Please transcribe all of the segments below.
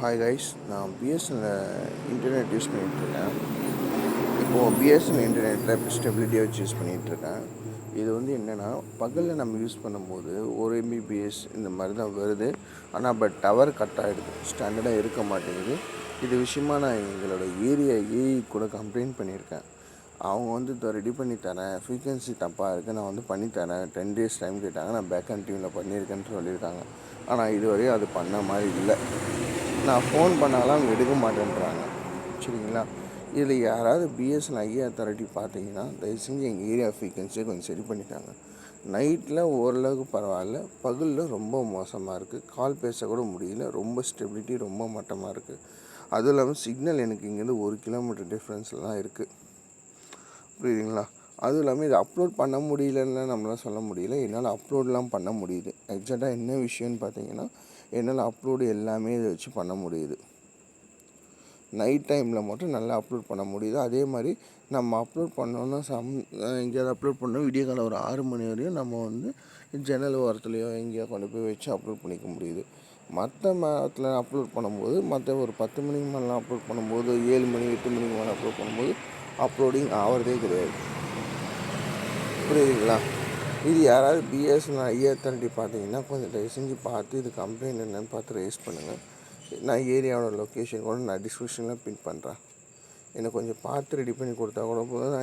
Hi guys, நான் BSNL internet use பண்ணிகிட்ருக்கேன். இப்போது பிஎஸ்என்எல் இன்டர்நெட்டில் இப்போ ஸ்டெபிலிட்டியாக வச்சு யூஸ் பண்ணிகிட்ருக்கேன். இது என்னென்னா, பகலில் நம்ம யூஸ் பண்ணும்போது 1 Mbps இந்த மாதிரி தான் வருது. ஆனால் டவர் கட் ஆகிடுது, ஸ்டாண்டர்டாக இருக்க மாட்டேங்குது. இது விஷயமா நான் எங்களோட ஏரியா ஏஇ கூட கம்ப்ளைண்ட் பண்ணியிருக்கேன். அவங்க இதை ரெடி பண்ணி தரேன், ஃப்ரீக்வன்சி தப்பாக இருக்குது, நான் பண்ணித்தரேன், 10 days டைம் கேட்டாங்க. நான் பேக்கண்ட் டீமில் பண்ணியிருக்கேன்னு சொல்லியிருக்காங்க. ஆனால் இதுவரையும் அது பண்ண மாதிரி இல்லை. நான் ஃபோன் பண்ணாலும் அவங்க எடுக்க மாட்டேன்றாங்க. சரிங்களா? இதில் யாராவது பிஎஸ்என்எல் ஐஏ அத்தாரிட்டி பார்த்தீங்கன்னா தயவு செஞ்சு எங்கள் ஏரியா ஃப்ரீக்வன்சியை கொஞ்சம் சரி பண்ணிட்டாங்க. நைட்டில் ஓரளவுக்கு பரவாயில்ல, பகலில் ரொம்ப மோசமாக இருக்குது. கால் பேசக்கூட முடியல, ரொம்ப ஸ்டெபிலிட்டி ரொம்ப மட்டமாக இருக்குது. அதுவும் இல்லாமல் சிக்னல் எனக்கு இங்கேருந்து 1 கிலோமீட்டர் டிஃப்ரென்ஸில் தான் இருக்குது. புரியுதுங்களா? அதுவும் இல்லாமல் இதை அப்லோட் பண்ண முடியலன்னு நம்மளால் சொல்ல முடியல. என்னால் அப்லோடெலாம் பண்ண முடியுது. எக்ஸாக்டாக என்ன விஷயம்னு பார்த்தீங்கன்னா, என்னால் அப்லோடு எல்லாமே இதை வச்சு பண்ண முடியுது. நைட் டைமில் மட்டும் நல்லா அப்லோட் பண்ண முடியுது. அதே மாதிரி நம்ம அப்லோட் பண்ணோன்னா எங்கேயாவது அப்லோட் பண்ணோம் விடிய காலம் ஒரு 6 மணி வரையும் நம்ம ஜன்னல் ஓரத்துலையோ எங்கேயோ கொண்டு போய் வச்சு அப்லோட் பண்ணிக்க முடியுது. மற்ற நேரத்தில் அப்லோட் பண்ணும்போது, மற்ற ஒரு 10 மணிக்கு மேலாம் அப்லோட் பண்ணும்போது, 7 மணி 8 மணிக்கு மேலே அப்லோட் பண்ணும்போது அப்லோடிங் ஆகிறதே கிடையாது. புரியுதுங்களா? இது யாராவது பிஎஸ்என்எல் ஐஏ அத்தாரிட்டி பார்த்தீங்கன்னா கொஞ்சம் தயவு செஞ்சு பார்த்து இது கம்ப்ளைண்ட் என்னென்னு பார்த்து ரைஸ் பண்ணுங்கள். நான் ஏரியாவோட லொக்கேஷன் கூட நான் டிஸ்கிரிப்ஷனில் பின் பண்ணுறேன். எனக்கு கொஞ்சம் பார்த்து ரெடி பண்ணி கொடுத்தா கூட போதும்.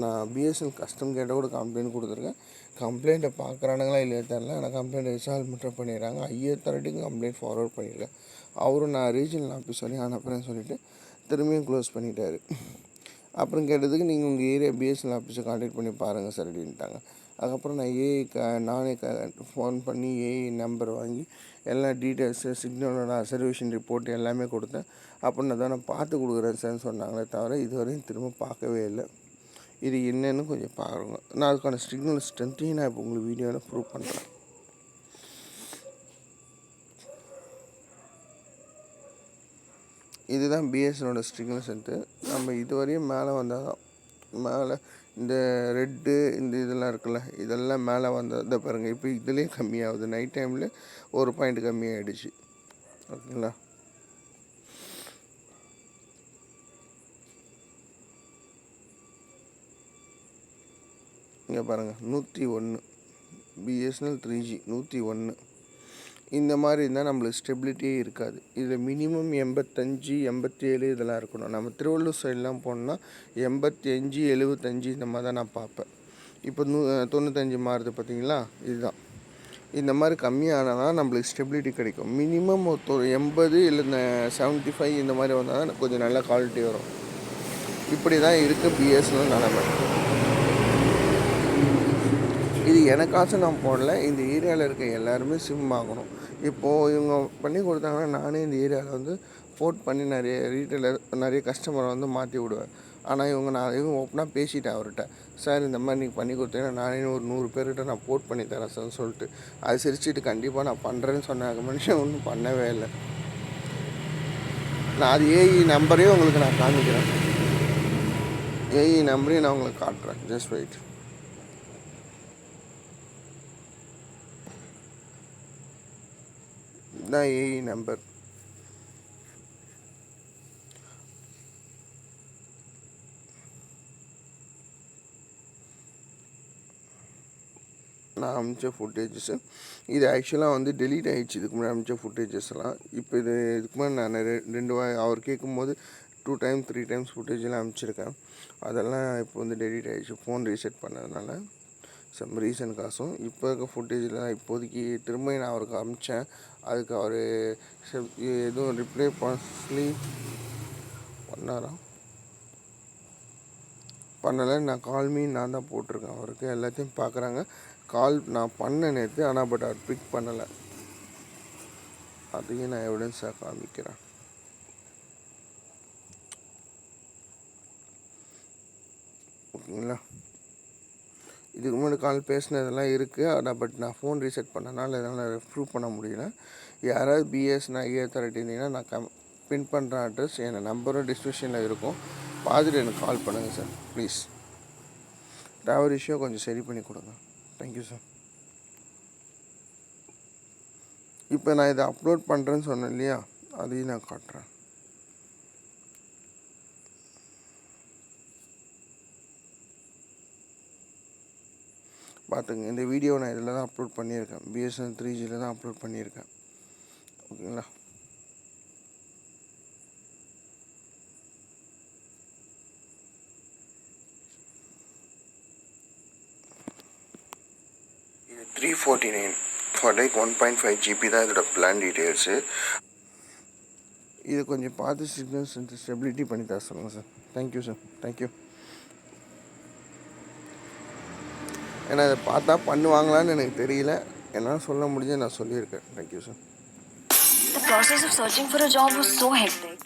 நான் பிஎஸ்என்எல் கஸ்டம் கேட்ட கூட கம்ப்ளைண்ட் கொடுத்துருக்கேன். கம்ப்ளைண்ட்டை பார்க்குறானுங்களா இல்லையா தெரியல. ஆனால் கம்ப்ளைண்ட் ரிசால்வ் மட்டும் பண்ணிடுறாங்க. ஐஏ அத்தாரிட்டிக்கும் கம்ப்ளைண்ட் ஃபார்வர்ட் பண்ணியிருக்கேன். அவரும் நான் ரீஜனல் ஆஃபீஸ் சொல்லி அனுப்புகிறேன்னு சொல்லிவிட்டு திரும்பியும் க்ளோஸ் பண்ணிட்டாரு. அப்புறம் கேட்டதுக்கு நீங்கள் உங்கள் ஏரியா பிஎஸ்என்எல் ஆஃபீஸை கான்டாக்ட் பண்ணி பாருங்கள் சார் அப்படின்ட்டாங்க. அதுக்கப்புறம் நான் நானே ஃபோன் பண்ணி ஏஐ நம்பர் வாங்கி எல்லா டீட்டெயில்ஸு, சிக்னலோட அசர்வேஷன் ரிப்போர்ட் எல்லாமே கொடுத்தேன். அப்படின்னு தான் நான் பார்த்து கொடுக்குறேன் சார்ன்னு சொன்னாங்களே தவிர இதுவரையும் திரும்ப பார்க்கவே இல்லை. இது என்னன்னு கொஞ்சம் பாருங்கள். நான் அதுக்கான சிக்னல் ஸ்ட்ரென்த்தையும் நான் இப்போ உங்களுக்கு வீடியோவில் ப்ரூவ் பண்ணுறேன். இதுதான் பிஎஸ்எனோட சிக்னல் ஸ்ட்ரென்த்து. நம்ம இதுவரையும் மேலே வந்தால் தான் மேலே இந்த ரெட்டு இந்த இதெல்லாம் இருக்குல்ல, இதெல்லாம் மேலே வந்தால் இதை பாருங்கள். இப்போ இதுலேயும் கம்மியாகுது. நைட் டைமில் 1 பாயிண்ட் கம்மியாகிடுச்சு. ஓகேங்களா? இங்கே பாருங்கள் 101 பிஎஸ்என்எல் 3G 101. இந்த மாதிரி இருந்தால் நம்மளுக்கு ஸ்டெபிலிட்டியே இருக்காது. இதில் மினிமம் 85 87 இதெல்லாம் இருக்கணும். நம்ம திருவள்ளூர் சைட்லாம் போனோம்னா 85 75 இந்த மாதிரி தான் நான் பார்ப்பேன். இப்போ 95 மாறுது பார்த்தீங்களா? இதுதான். இந்த மாதிரி கம்மியானால் தான் நம்மளுக்கு ஸ்டெபிலிட்டி கிடைக்கும். மினிமம் ஒரு 80 இல்லை 75 இந்த மாதிரி வந்தால் தான் கொஞ்சம் நல்ல குவாலிட்டி வரும். இப்படி தான் இருக்குது பிஎஸ்என்எல் நிலைமை. இது எனக்காச்சும் நான் போடல, இந்த ஏரியாவில் இருக்க எல்லாருமே சிம் ஆகணும். இப்போது இவங்க பண்ணி கொடுத்தாங்கன்னா நானே இந்த ஏரியாவில் போர்ட் பண்ணி நிறைய ரீட்டைலர் நிறைய கஸ்டமரை மாற்றி விடுவேன். ஆனால் இவங்க ஓப்பனாக பேசிட்டேன் அவர்கிட்ட, சார் இந்த மாதிரி நீங்கள் பண்ணி கொடுத்தீங்கன்னா நானே ஒரு 100 பேர்கிட்ட நான் போர்ட் பண்ணி தரேன் சார்னு சொல்லிட்டு அது சிரிச்சுட்டு கண்டிப்பாக நான் பண்ணுறேன்னு சொன்னாங்க. மனுஷன் ஒன்றும் பண்ணவே இல்லை. நான் அது ஏஇ நம்பரையும் உங்களுக்கு நான் காமிக்கிறேன். ஏஇ நம்பரையும் நான் உங்களுக்கு காட்டுறேன். Just wait. தான் ஏஇ நம்பர். நான் அமிச்ச ஃபுட்டேஜஸ்ஸு இது ஆக்சுவலாக டெலீட் ஆகிடுச்சு. இதுக்கு முன்னாடி அமிச்ச ஃபுட்டேஜஸ்லாம் இப்போ இதுக்கு முன்னாடி நான் 2 அவர் கேட்கும்போது 2 டைம் 3 டைம்ஸ் ஃபுட்டேஜெலாம் அனுப்பிச்சிருக்கேன். அதெல்லாம் இப்போ டெலீட் ஆகிடுச்சு ஃபோன் ரீசெட் பண்ணதுனால சம் ரீசனுக்காசும். இப்போ இருக்க ஃபுட்டேஜெலாம் இப்போதைக்கு திரும்ப நான் அவருக்கு அனுப்பிச்சேன். அதுக்கு அவர் எதுவும் ரிப்ளை பண்ணலை. நான் கால்மீ நான் தான் போட்டிருக்கேன் அவருக்கு. எல்லாத்தையும் பார்க்குறாங்க. கால் நான் பண்ண நேற்று, ஆனால் அவர் பிக் பண்ணலை. அதையும் நான் எவிடன்ஸாக காமிக்கிறேன். ஓகேங்களா? இதுக்கு முன்னாடி கால் பேசினதெல்லாம் இருக்குது. ஆனால் நான் ஃபோன் ரீசெட் பண்ணனால என்னால் ப்ரூவ் பண்ண முடியல. யாராவது பிஎஸ்என்எல் ஐஏ அத்தாரிட்டி இருந்தீங்கன்னா நான் பின் பண்ணுற அட்ரஸ் என் நம்பரும் டிஸ்கிரிப்ஷனில் இருக்கும். பார்த்துட்டு எனக்கு கால் பண்ணுங்கள் சார் ப்ளீஸ். டவர் இஷ்யூ கொஞ்சம் சரி பண்ணி கொடுங்க. Thank you sir. இப்போ நான் இதை அப்லோட் பண்ணுறேன்னு சொன்னேன் இல்லையா, அதையும் நான் காட்டுறேன். பார்த்துங்க, இந்த வீடியோ நான் இதில் தான் அப்லோட் பண்ணியிருக்கேன். பிஎஸ்என்எல் 3Gயில் தான் அப்லோட் பண்ணியிருக்கேன். ஓகேங்களா? இது 349 ஃபார் லைக் 1.5 GB தான் இதோட பிளான் டீட்டெயில்ஸு. இது கொஞ்சம் பார்த்து சிக்னல்ஸ் ஸ்டெபிலிட்டி பண்ணி தர சொல்லுங்கள் சார். Thank you sir, thank you. ஏன்னா இதை பார்த்தா பண்ணுவாங்களான்னு எனக்கு தெரியல. என்னால் சொல்ல முடிஞ்சு நான் சொல்லியிருக்கேன். Thank you sir. The process of searching for a job was so hectic.